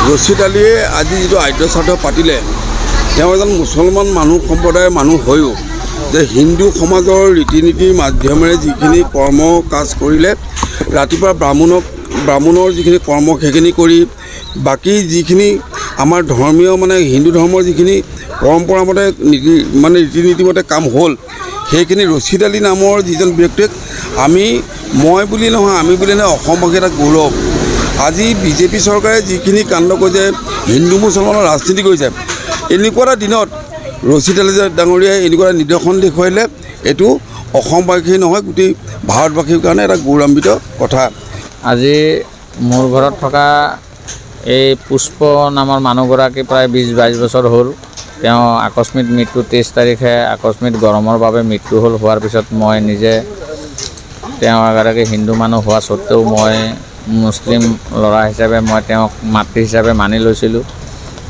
ৰছিদ আলীয়ে আজি যিটো আদ্য শ্ৰাদ্ধ পাতিলে তেওঁ এজন মুছলমান মানুহ সম্প্ৰদায়ৰ মানুহ হৈও যে হিন্দু সমাজৰ ৰীতি নীতিৰ মাধ্যমেৰে যিখিনি কৰ্ম কাজ কৰিলে ৰাতিপুৱা ব্ৰাহ্মণৰ যিখিনি কৰ্ম সেইখিনি কৰি বাকী যিখিনি আমাৰ ধৰ্মীয় হিন্দু ধৰ্মৰ যিখিনি পৰম্পৰামতে ৰীতি নীতিমতে কাম হ'ল সেইখিনি ৰছিদ আলী নামৰ যিজন ব্যক্তিক মই বুলি নহয় আমি বুলি নহয় অসমবাসী এটা গৌৰৱ। আজি বিজেপি চৰকাৰে যিখিনি কাণ্ড কৰিছে হিন্দু মুছলমানৰ ৰাজনীতি কৰিছে এনেকুৱা এটা দিনত ৰছিদ আলী ডাঙৰীয়াই এনেকুৱা এটা নিদৰ্শন দেখুৱাইলে এইটো অসমবাসী নহয় গোটেই ভাৰতবাসীৰ কাৰণে এটা গৌৰৱান্বিত কথা। আজি মোৰ ঘৰত থকা এই পুষ্প নামৰ মানুহগৰাকী প্ৰায় 20-22 বছৰ হ'ল। তেওঁ আকস্মিক মৃত্যু 23 তাৰিখে আকস্মিক গৰমৰ বাবে মৃত্যু হ'ল। হোৱাৰ পিছত মই নিজে তেওঁ এগৰাকী হিন্দু মানুহ হোৱা স্বত্তেও মই মুছলিম ল'ৰা হিচাপে মই তেওঁক মাতৃ হিচাপে মানি লৈছিলোঁ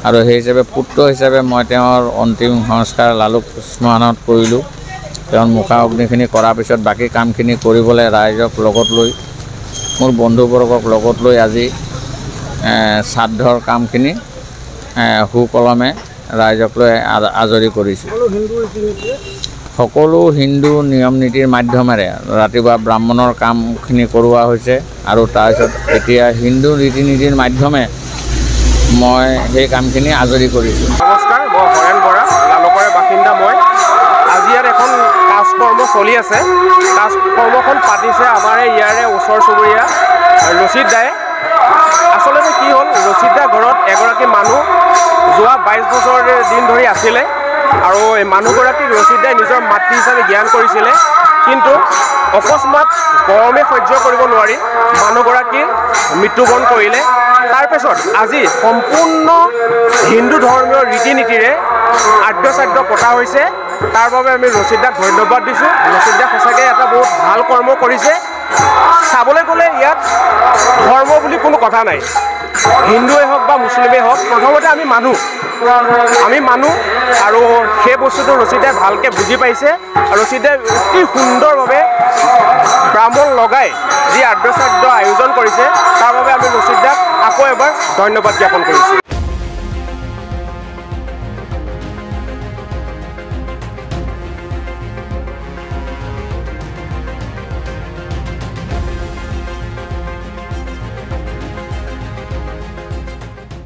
আৰু সেই হিচাপে পুত্ৰ হিচাপে মই তেওঁৰ অন্তিম সংস্কাৰ লালুক শ্মশানত কৰিলোঁ। তেওঁৰ মুখাগ্নিখিনি কৰাৰ পিছত বাকী কামখিনি কৰিবলৈ ৰাইজক লগত লৈ মোৰ বন্ধুবৰ্গক লগত লৈ আজি শ্ৰাদ্ধৰ কামখিনি সুকলমে ৰাইজক লৈ আজৰি কৰিছোঁ। সকলো হিন্দু নিয়ম নীতিৰ মাধ্যমেৰে ৰাতিপুৱা ব্ৰাহ্মণৰ কামখিনি কৰোৱা হৈছে আৰু তাৰপিছত এতিয়া হিন্দু ৰীতি নীতিৰ মাধ্যমে মই সেই কামখিনি আজৰি কৰিছোঁ। নমস্কাৰ, মই হৰেণ বৰা, লালুকৰে বাসিন্দা। মই আজি ইয়াত এখন কাজকৰ্ম চলি আছে। কাজকৰ্মখন পাতিছে আমাৰ ইয়াৰে ওচৰ চুবুৰীয়া ৰছিদ দায়ে। আচলতে কি হ'ল, ৰছিদ দাৰ ঘৰত এগৰাকী মানুহ যোৱা 22 বছৰ দিন ধৰি আছিলে আৰু এই মানুহগৰাকীক ৰছিদ দাই নিজৰ মাতৃ হিচাপে জ্ঞান কৰিছিলে। কিন্তু অকস্মাত গৰমে সহ্য কৰিব নোৱাৰি মানুহগৰাকী মৃত্যুবৰণ কৰিলে। তাৰপিছত আজি সম্পূৰ্ণ হিন্দু ধৰ্মীয় ৰীতি নীতিৰে আদ্য শ্ৰাদ্ধ পতা হৈছে। তাৰ বাবে আমি ৰছিদ দাক ধন্যবাদ দিছোঁ। ৰছিদ দাক সঁচাকৈ এটা বহুত ভাল কৰ্ম কৰিছে। চাবলৈ গ'লে ইয়াত ধৰ্ম বুলি কোনো কথা নাই, হিন্দুৱে হওক বা মুছলিমেই হওক, প্ৰথমতে আমি মানুহ আৰু সেই বস্তুটো ৰছিদাই ভালকৈ বুজি পাইছে। আৰু ৰছিদাই অতি সুন্দৰভাৱে ব্ৰাহ্মণ লগাই যি আদ্য শ্ৰাদ্ধ আয়োজন কৰিছে তাৰ বাবে আমি ৰছিদ দাক আকৌ এবাৰ ধন্যবাদ জ্ঞাপন কৰিছোঁ।